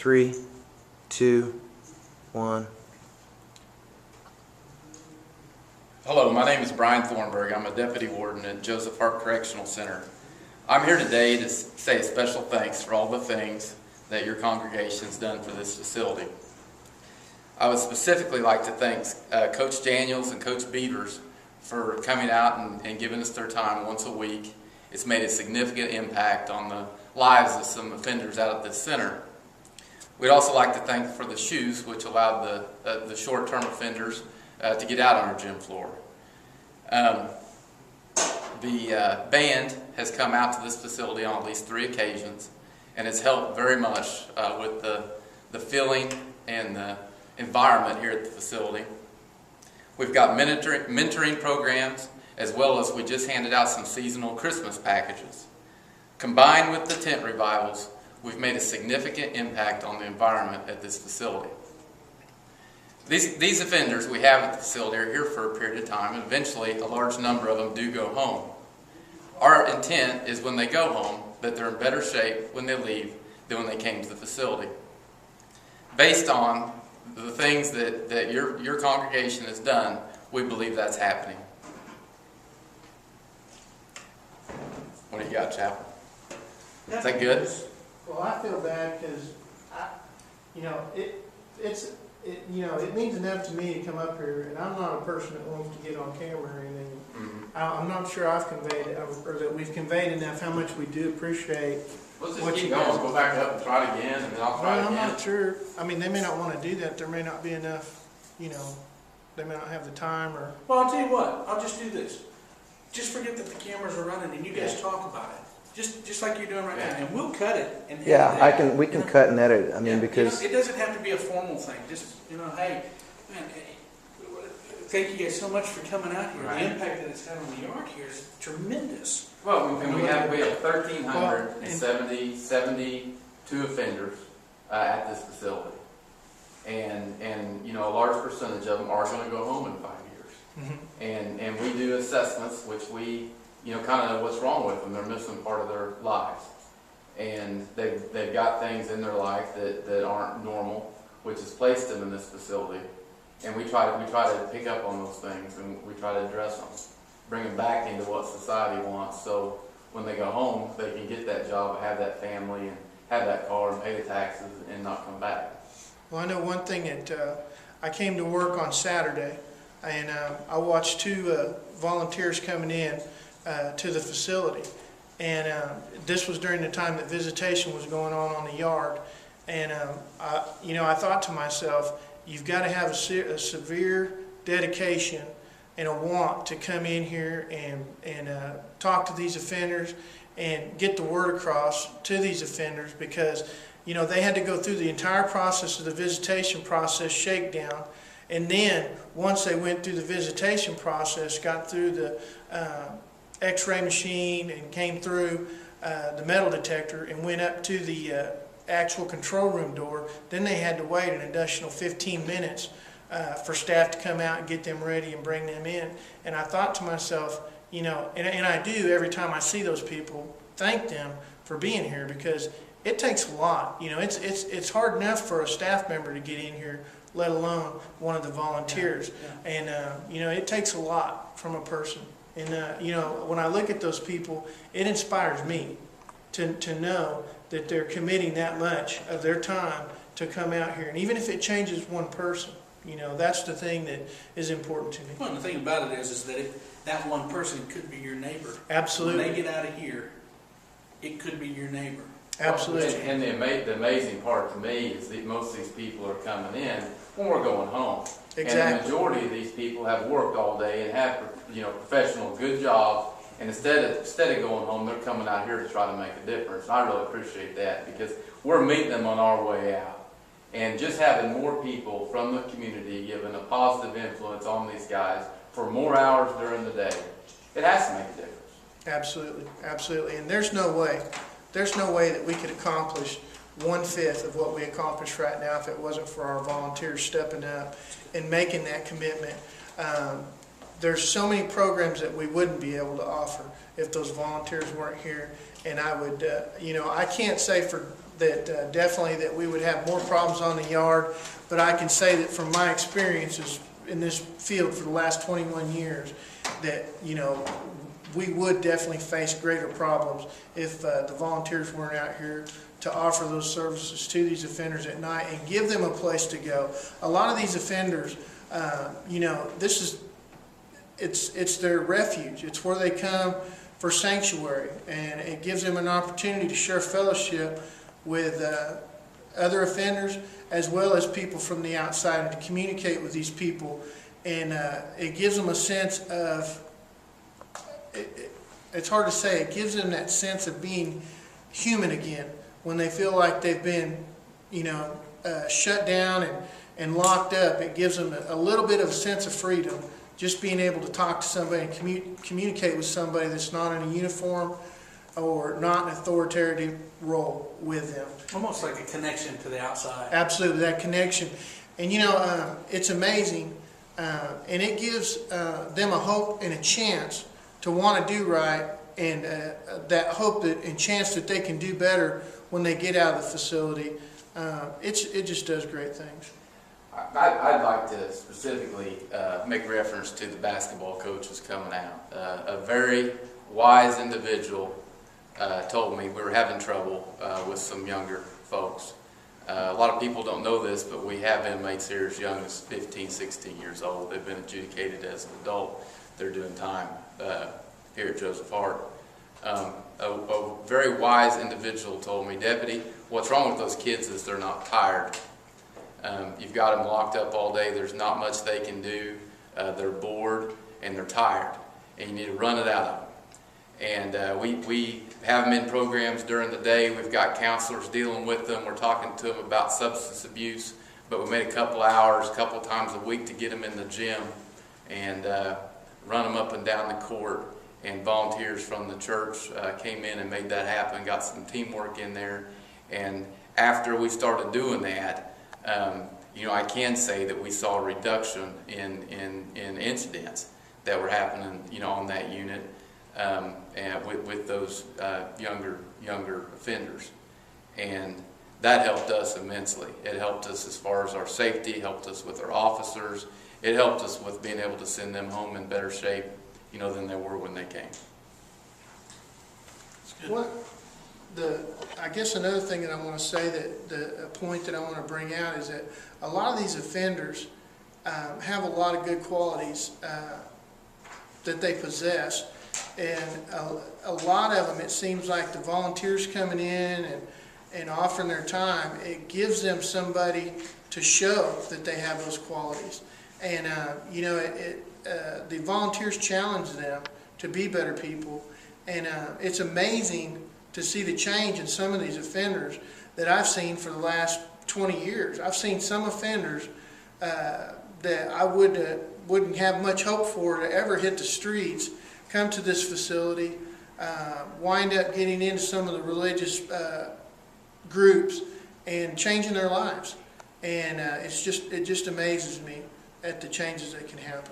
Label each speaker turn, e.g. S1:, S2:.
S1: 3, 2, 1.
S2: Hello, my name is Brian Thornburg. I'm a Deputy Warden at Joseph Harp Correctional Center. I'm here today to say a special thanks for all the things that your congregation has done for this facility. I would specifically like to thank Coach Daniels and Coach Beavers for coming out and giving us their time once a week. It's made a significant impact on the lives of some offenders out at this center. We'd also like to thank for the shoes, which allowed the short-term offenders to get out on our gym floor. The band has come out to this facility on at least 3 occasions, and it's helped very much with the feeling and the environment here at the facility. We've got mentoring programs, as well as we just handed out some seasonal Christmas packages. Combined with the tent revivals, we've made a significant impact on the environment at this facility. These offenders we have at the facility are here for a period of time, and eventually a large number of them do go home. Our intent is when they go home that they're in better shape when they leave than when they came to the facility. Based on the things that your congregation has done, we believe that's happening. What do you got, Chapel? Is that good?
S3: Well, I feel bad because it means enough to me to come up here, and I'm not a person that wants to get on camera or anything. I'm not sure I've conveyed it, or that we've conveyed enough how much we do appreciate.
S2: Let's just keep going. Go back up and try it again, and then I'll try it again.
S3: I'm not sure. I mean, they may not want to do that. There may not be enough, they may not have the time or...
S4: Well, I'll tell you what. I'll just do this. Just forget that the cameras are running, and you guys talk about it. Just like you're doing right now, and we'll cut it. And
S1: we can cut and edit. I mean, because
S4: it doesn't have to be a formal thing. Just hey, man, thank you guys so much for coming out here. Right. The impact that it's had on the yard here is tremendous.
S2: Well, and we have 1,372 offenders at this facility, and a large percentage of them are going to go home in 5 years. Mm-hmm. And we do assessments, which we kind of know what's wrong with them. They're missing part of their lives, and they've got things in their life that aren't normal, which has placed them in this facility. And we try to pick up on those things, and we try to address them, bring them back into what society wants, so when they go home, they can get that job, have that family, and have that car, and pay the taxes, and not come back.
S3: Well, I know one thing that I came to work on Saturday, and I watched 2 volunteers coming in to the facility, and this was during the time that visitation was going on the yard, and I thought to myself, you've got to have a severe dedication and a want to come in here and talk to these offenders and get the word across to these offenders, because they had to go through the entire process of the visitation process shakedown, and then once they went through the visitation process, got through the X-ray machine and came through the metal detector and went up to the actual control room door, then they had to wait an additional 15 minutes for staff to come out and get them ready and bring them in. And I thought to myself, and I do every time I see those people, thank them for being here, because it takes a lot. It's hard enough for a staff member to get in here, let alone one of the volunteers. And it takes a lot from a person. And when I look at those people, it inspires me to know that they're committing that much of their time to come out here. And even if it changes one person, that's the thing that is important to me.
S4: Well, and the thing about it is that that one person could be your neighbor.
S3: Absolutely.
S4: When they get out of here, it could be your neighbor.
S3: Absolutely.
S2: And the amazing part to me is that most of these people are coming in when we're going home.
S3: Exactly.
S2: And the majority of these people have worked all day and have professional, good jobs. And instead of going home, they're coming out here to try to make a difference. I really appreciate that, because we're meeting them on our way out. And just having more people from the community giving a positive influence on these guys for more hours during the day, it has to make a difference.
S3: Absolutely, absolutely. And there's no way that we could accomplish 1/5 of what we accomplished right now if it wasn't for our volunteers stepping up and making that commitment. There's so many programs that we wouldn't be able to offer if those volunteers weren't here. And I would, I can't say for that definitely that we would have more problems on the yard. But I can say that from my experiences in this field for the last 21 years, that, you know, we would definitely face greater problems if the volunteers weren't out here to offer those services to these offenders at night and give them a place to go. A lot of these offenders, you know, it's their refuge. It's where they come for sanctuary, and it gives them an opportunity to share fellowship with other offenders as well as people from the outside, and to communicate with these people. And it gives them a sense of, it's hard to say, it gives them that sense of being human again when they feel like they've been, you know, shut down and locked up. It gives them a little bit of a sense of freedom, just being able to talk to somebody and communicate with somebody that's not in a uniform or not an authoritative role with them.
S4: Almost like a connection to the outside.
S3: Absolutely, that connection. And you know, it's amazing, and it gives them a hope and a chance to want to do right, and that hope and chance that they can do better when they get out of the facility. It just does great things.
S2: I'd like to specifically make reference to the basketball coaches coming out. A very wise individual told me we were having trouble with some younger folks. A lot of people don't know this, but we have inmates here as young as 15, 16 years old. They've been adjudicated as an adult. They're doing time here at Joseph Harp. A very wise individual told me, "Deputy, what's wrong with those kids is they're not tired. You've got them locked up all day. There's not much they can do. They're bored and they're tired, and you need to run it out of them." And we have them in programs during the day. We've got counselors dealing with them. We're talking to them about substance abuse, but we made a couple hours, a couple times a week to get them in the gym and run them up and down the court. And volunteers from the church came in and made that happen, got some teamwork in there. And after we started doing that, you know, I can say that we saw a reduction in incidents that were happening, you know, on that unit. And with those younger offenders, and that helped us immensely. It helped us as far as our safety, helped us with our officers. It helped us with being able to send them home in better shape, you know, than they were when they came.
S3: I guess another thing that I want to say, that a point that I want to bring out, is that a lot of these offenders have a lot of good qualities that they possess. And a lot of them, it seems like the volunteers coming in and offering their time, it gives them somebody to show that they have those qualities. And, you know, the volunteers challenge them to be better people. And it's amazing to see the change in some of these offenders that I've seen for the last 20 years. I've seen some offenders that I wouldn't have much hope for to ever hit the streets come to this facility, wind up getting into some of the religious groups and changing their lives. And it just amazes me at the changes that can happen.